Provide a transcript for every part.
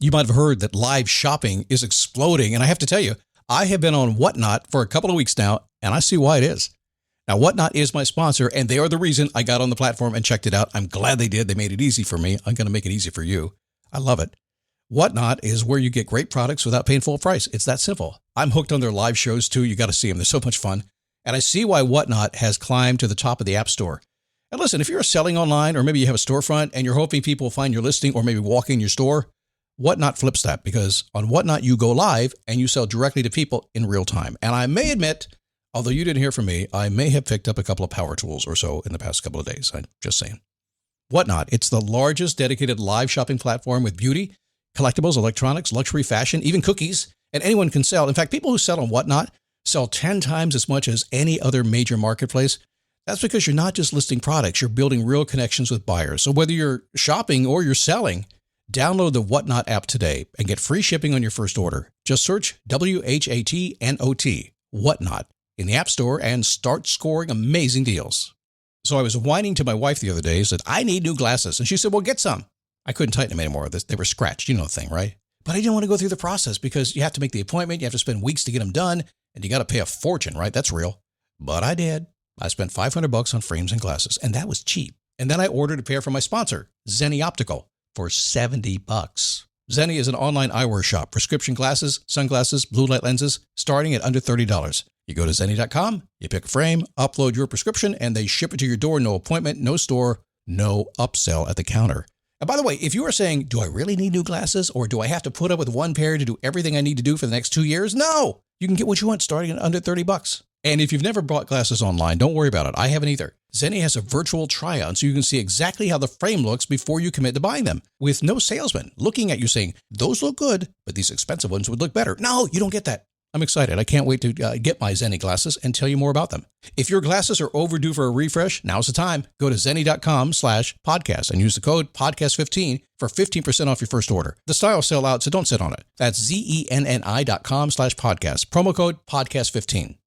You might have heard that live shopping is exploding. And I have to tell you, I have been on Whatnot for a couple of weeks now, and I see why it is. Now, Whatnot is my sponsor, and they are the reason I got on the platform and checked it out. I'm glad they did. They made it easy for me. I'm going to make it easy for you. I love it. Whatnot is where you get great products without paying full price. It's that simple. I'm hooked on their live shows, too. You got to see them. They're so much fun. And I see why Whatnot has climbed to the top of the App Store. And listen, if you're selling online, or maybe you have a storefront and you're hoping people will find your listing or maybe walk in your store, Whatnot flips that, because on Whatnot, you go live and you sell directly to people in real time. And I may admit, although you didn't hear from me, I may have picked up a couple of power tools or so in the past couple of days. I'm just saying. Whatnot, it's the largest dedicated live shopping platform with beauty, collectibles, electronics, luxury, fashion, even cookies, and anyone can sell. In fact, people who sell on Whatnot sell 10 times as much as any other major marketplace. That's because you're not just listing products, you're building real connections with buyers. So whether you're shopping or you're selling, download the Whatnot app today and get free shipping on your first order. Just search WHATNOT, Whatnot, in the App Store and start scoring amazing deals. So I was whining to my wife the other day, said, I need new glasses. And she said, well, get some. I couldn't tighten them anymore. They were scratched. You know the thing, right? But I didn't want to go through the process because you have to make the appointment. You have to spend weeks to get them done. And you got to pay a fortune, right? That's real. But I did. I spent $500 on frames and glasses, and that was cheap. And then I ordered a pair from my sponsor, Zenni Optical, for $70. Zenni is an online eyewear shop, prescription glasses, sunglasses, blue light lenses, starting at under $30. You go to Zenni.com, you pick a frame, upload your prescription, and they ship it to your door. No appointment, no store, no upsell at the counter. And by the way, if you are saying, do I really need new glasses, or do I have to put up with one pair to do everything I need to do for the next 2 years? No, you can get what you want starting at under $30. And if you've never bought glasses online, don't worry about it. I haven't either. Zenni has a virtual try-on so you can see exactly how the frame looks before you commit to buying them, with no salesman looking at you saying, those look good, but these expensive ones would look better. No, you don't get that. I'm excited. I can't wait to get my Zenni glasses and tell you more about them. If your glasses are overdue for a refresh, now's the time. Go to Zenni.com/podcast and use the code podcast15 for 15% off your first order. The styles sell out, so don't sit on it. That's ZENNI.com/podcast. Promo code podcast15.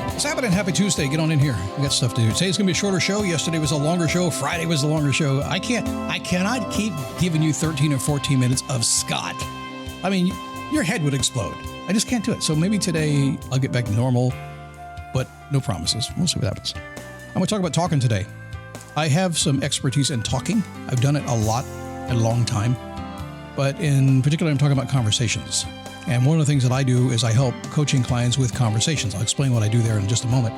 What's happening? Happy Tuesday. Get on in here. We got stuff to do. Today's going to be a shorter show. Yesterday was a longer show. Friday was a longer show. I cannot keep giving you 13 or 14 minutes of Scott. I mean, your head would explode. I just can't do it. So maybe today I'll get back to normal, but no promises. We'll see what happens. I'm going to talk about talking today. I have some expertise in talking. I've done it a long time, but in particular, I'm talking about conversations. And one of the things that I do is I help coaching clients with conversations. I'll explain what I do there in just a moment.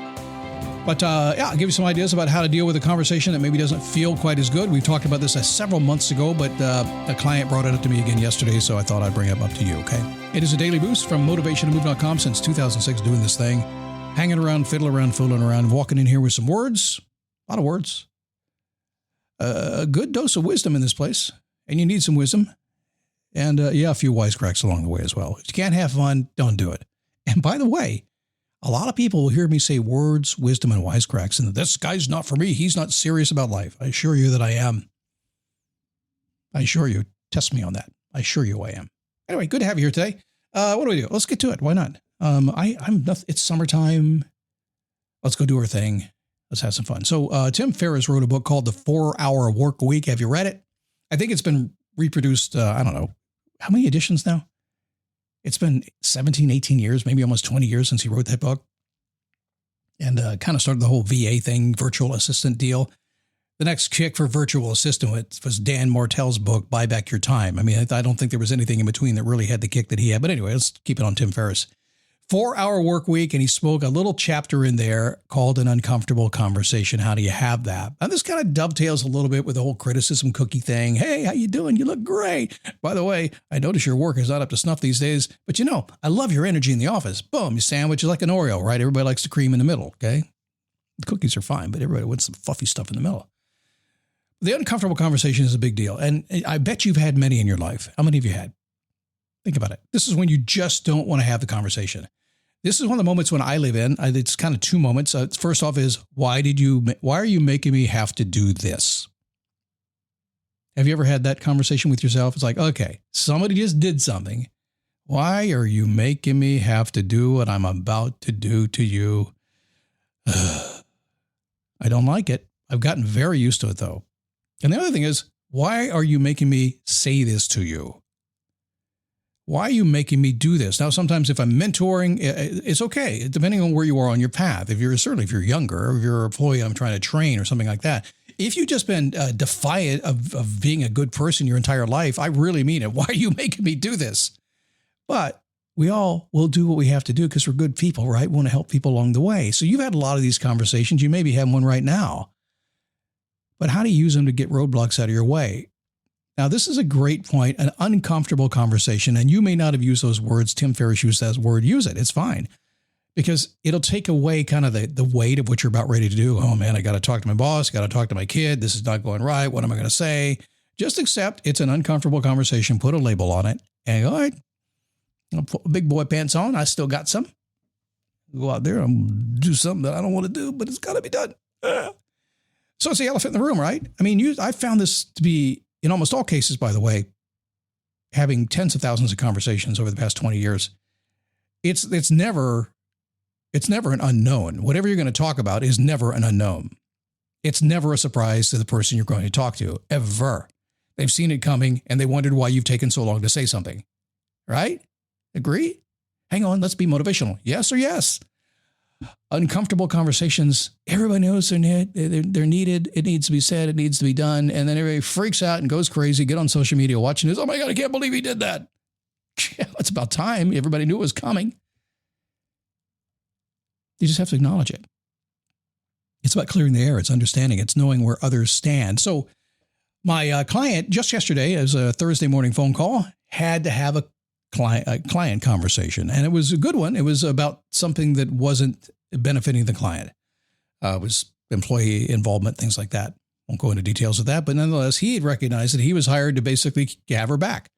But I'll give you some ideas about how to deal with a conversation that maybe doesn't feel quite as good. We talked about this several months ago, but a client brought it up to me again yesterday, so I thought I'd bring it up to you, okay? It is a daily boost from motivationtomove.com since 2006 doing this thing. Hanging around, fiddling around, fooling around, walking in here with some words. A lot of words. A good dose of wisdom in this place. And you need some wisdom. And a few wisecracks along the way as well. If you can't have fun, don't do it. And by the way, a lot of people will hear me say words, wisdom, and wisecracks, and this guy's not for me. He's not serious about life. I assure you that I am. I assure you. Test me on that. I assure you I am. Anyway, good to have you here today. What do we do? Let's get to it. Why not? It's summertime. Let's go do our thing. Let's have some fun. So Tim Ferriss wrote a book called The 4-Hour Work Week. Have you read it? I think it's been reproduced, I don't know, how many editions now? It's been 17, 18 years, maybe almost 20 years since he wrote that book. And kind of started the whole VA thing, virtual assistant deal. The next kick for virtual assistant was Dan Martell's book, Buy Back Your Time. I mean, I don't think there was anything in between that really had the kick that he had. But anyway, let's keep it on Tim Ferriss. 4-Hour Work Week, and he spoke a little chapter in there called An Uncomfortable Conversation. How do you have that? And this kind of dovetails a little bit with the whole criticism cookie thing. Hey, how you doing? You look great. By the way, I notice your work is not up to snuff these days, but I love your energy in the office. Boom, your sandwich is like an Oreo, right? Everybody likes the cream in the middle, okay? The cookies are fine, but everybody wants some fluffy stuff in the middle. The uncomfortable conversation is a big deal, and I bet you've had many in your life. How many have you had? Think about it. This is when you just don't want to have the conversation. This is one of the moments when I live in. It's kind of two moments. First off is, why are you making me have to do this? Have you ever had that conversation with yourself? It's like, okay, somebody just did something. Why are you making me have to do what I'm about to do to you? I don't like it. I've gotten very used to it, though. And the other thing is, why are you making me say this to you? Why are you making me do this? Now, sometimes if I'm mentoring, it's okay, depending on where you are on your path. If you're younger, or if you're an employee I'm trying to train or something like that. If you've just been defiant of being a good person your entire life, I really mean it. Why are you making me do this? But we all will do what we have to do because we're good people, right? We want to help people along the way. So you've had a lot of these conversations. You may be having one right now. But how do you use them to get roadblocks out of your way? Now, this is a great point, an uncomfortable conversation. And you may not have used those words. Tim Ferriss used that word. Use it. It's fine. Because it'll take away kind of the weight of what you're about ready to do. Oh, man, I got to talk to my boss. Got to talk to my kid. This is not going right. What am I going to say? Just accept it's an uncomfortable conversation. Put a label on it. And go, all right, I'll put big boy pants on. I still got some. Go out there and do something that I don't want to do, but it's got to be done. So it's the elephant in the room, right? I mean, I found this to be, in almost all cases, by the way, having tens of thousands of conversations over the past 20 years, it's never an unknown. Whatever you're going to talk about is never an unknown. It's never a surprise to the person you're going to talk to, ever. They've seen it coming and they wondered why you've taken so long to say something, right? Agree? Hang on, let's be motivational. Yes or yes? Uncomfortable conversations, everybody knows they're needed. It needs to be said. It needs to be done. And then everybody freaks out and goes crazy, get on social media watching this. Oh my God, I can't believe he did that. It's about time. Everybody knew it was coming. You just have to acknowledge it. It's about clearing the air. It's understanding. It's knowing where others stand. So my client just yesterday, as a Thursday morning phone call, had to have a client conversation. And it was a good one. It was about something that wasn't benefiting the client. It was employee involvement, things like that. Won't go into details of that. But nonetheless, he had recognized that he was hired to basically have her back,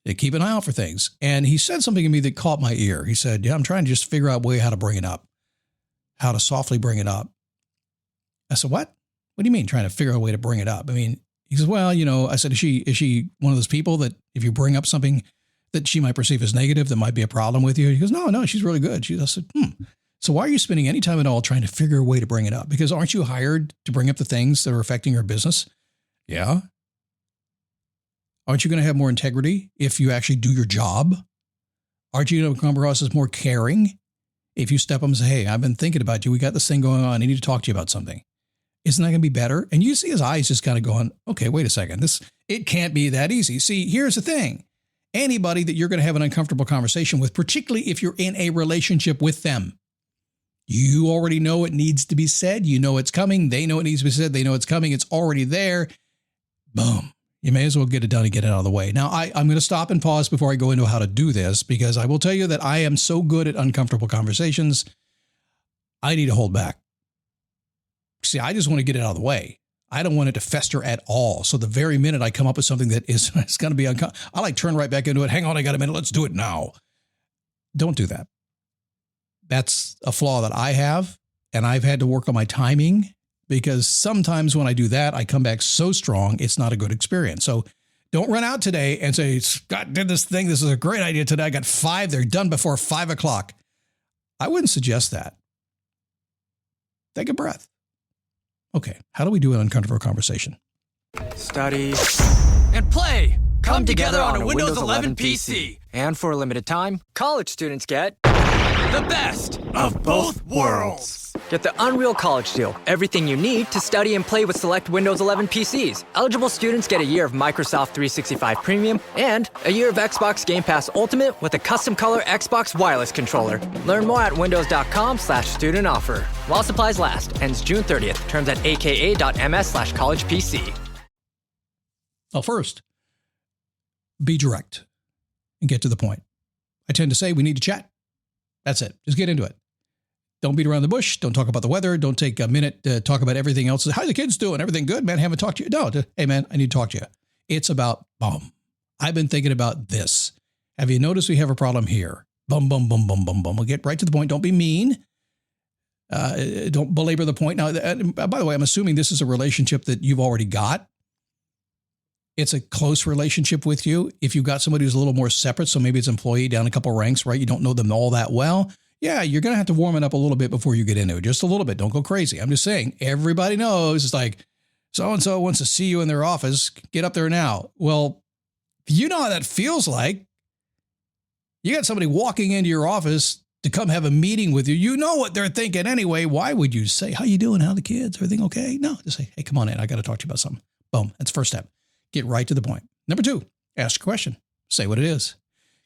to keep an eye out for things. And he said something to me that caught my ear. He said, yeah, I'm trying to just figure out a way how to bring it up, how to softly bring it up. I said, what? What do you mean trying to figure out a way to bring it up? I mean, he says, well, I said, is she one of those people that if you bring up something that she might perceive as negative, that might be a problem with you? He goes, no, she's really good. I said, So why are you spending any time at all trying to figure a way to bring it up? Because aren't you hired to bring up the things that are affecting your business? Yeah. Aren't you going to have more integrity if you actually do your job? Aren't you going to come across as more caring if you step up and say, hey, I've been thinking about you. We got this thing going on. I need to talk to you about something. Isn't that going to be better? And you see his eyes just kind of going, okay, wait a second. It can't be that easy. See, here's the thing. Anybody that you're going to have an uncomfortable conversation with, particularly if you're in a relationship with them, you already know it needs to be said. You know it's coming. They know it needs to be said. They know it's coming. It's already there. Boom. You may as well get it done and get it out of the way. Now, I'm going to stop and pause before I go into how to do this, because I will tell you that I am so good at uncomfortable conversations. I need to hold back. See, I just want to get it out of the way. I don't want it to fester at all. So the very minute I come up with something that is it's going to be uncomfortable, I turn right back into it. Hang on, I got a minute. Let's do it now. Don't do that. That's a flaw that I have, and I've had to work on my timing, because sometimes when I do that, I come back so strong, it's not a good experience. So don't run out today and say, Scott did this thing. This is a great idea today. I got 5. They're done before 5 o'clock. I wouldn't suggest that. Take a breath. Okay, how do we do an uncomfortable conversation? Study and play come together on a Windows 11 PC. And for a limited time, college students get the best of both worlds. Get the Unreal College Deal. Everything you need to study and play with select Windows 11 PCs. Eligible students get a year of Microsoft 365 Premium and a year of Xbox Game Pass Ultimate with a custom color Xbox wireless controller. Learn more at windows.com/student offer. While supplies last. Ends June 30th. Terms at aka.ms/collegepc. Well, first, be direct and get to the point. I tend to say we need to chat. That's it. Just get into it. Don't beat around the bush. Don't talk about the weather. Don't take a minute to talk about everything else. How's the kids doing? Everything good, man? Haven't talked to you. No, hey, man, I need to talk to you. It's about, boom. I've been thinking about this. Have you noticed we have a problem here? Boom, boom, boom, boom, boom, boom. We'll get right to the point. Don't be mean. Don't belabor the point. Now, by the way, I'm assuming this is a relationship that you've already got. it's a close relationship with you. If you've got somebody who's a little more separate, so maybe it's employee down a couple ranks, right? You don't know them all that well. Yeah, you're going to have to warm it up a little bit before you get into it. Just a little bit. Don't go crazy. I'm just saying, everybody knows it's like, so-and-so wants to see you in their office. Get up there now. Well, you know how that feels like. You got somebody walking into your office to come have a meeting with you. You know what they're thinking anyway. Why would you say, how you doing? How are the kids? Everything okay? No, just say, hey, come on in. I got to talk to you about something. Boom. That's the first step. Get right to the point. Number 2, ask a question. Say what it is.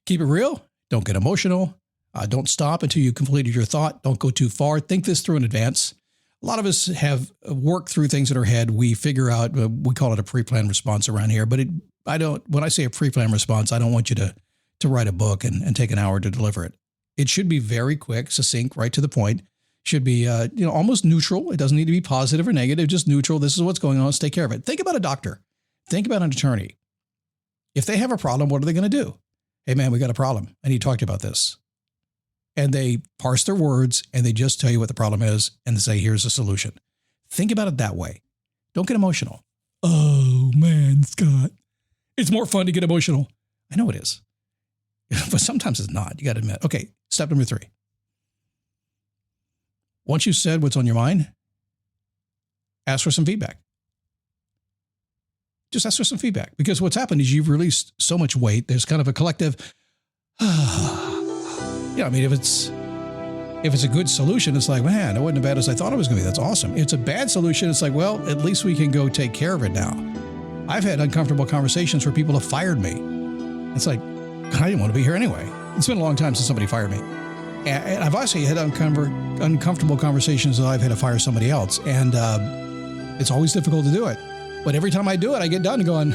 Keep it real. Don't get emotional. Don't stop until you completed your thought. Don't go too far. Think this through in advance. A lot of us have worked through things in our head. We figure out, we call it a pre-planned response around here, but when I say a pre-planned response, I don't want you to write a book and take an hour to deliver it. It should be very quick, succinct, right to the point. Should be, almost neutral. It doesn't need to be positive or negative, just neutral. This is what's going on. Let's take care of it. Think about a doctor. Think about an attorney. If they have a problem, what are they going to do? Hey, man, we got a problem. I need to talk to you about this. And they parse their words and they just tell you what the problem is and say, here's a solution. Think about it that way. Don't get emotional. Oh, man, Scott. It's more fun to get emotional. I know it is. But sometimes it's not. You got to admit. Okay, step number 3. Once you've said what's on your mind, ask for some feedback. Just ask for some feedback. Because what's happened is you've released so much weight. There's kind of a collective, if it's a good solution, it's like, man, it wasn't as bad as I thought it was going to be. That's awesome. If it's a bad solution, it's like, well, at least we can go take care of it now. I've had uncomfortable conversations where people have fired me. It's like, I didn't want to be here anyway. It's been a long time since somebody fired me. And I've also had uncomfortable conversations that I've had to fire somebody else. And it's always difficult to do it. But every time I do it, I get done going,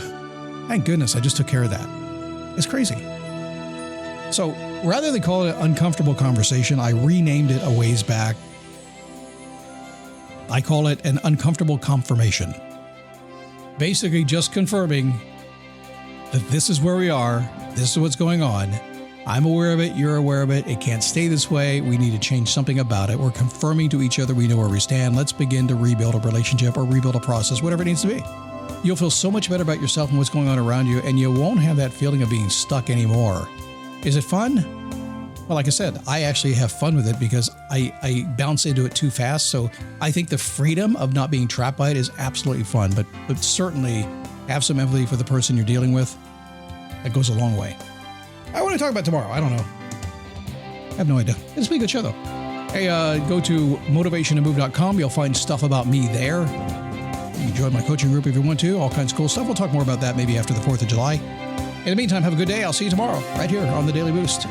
thank goodness, I just took care of that. It's crazy. So rather than call it an uncomfortable conversation, I renamed it a ways back. I call it an uncomfortable confirmation. Basically just confirming that this is where we are. This is what's going on. I'm aware of it. You're aware of it. It can't stay this way. We need to change something about it. We're confirming to each other we know where we stand. Let's begin to rebuild a relationship or rebuild a process, whatever it needs to be. You'll feel so much better about yourself and what's going on around you, and you won't have that feeling of being stuck anymore. Is it fun? Well, like I said, I actually have fun with it because I bounce into it too fast. So I think the freedom of not being trapped by it is absolutely fun, but certainly have some empathy for the person you're dealing with. That goes a long way. I want to talk about tomorrow. I don't know. I have no idea. It's a pretty good show, though. Hey, go to motivationtomove.com. You'll find stuff about me there. You can join my coaching group if you want to. All kinds of cool stuff. We'll talk more about that maybe after the 4th of July. In the meantime, have a good day. I'll see you tomorrow right here on The Daily Boost.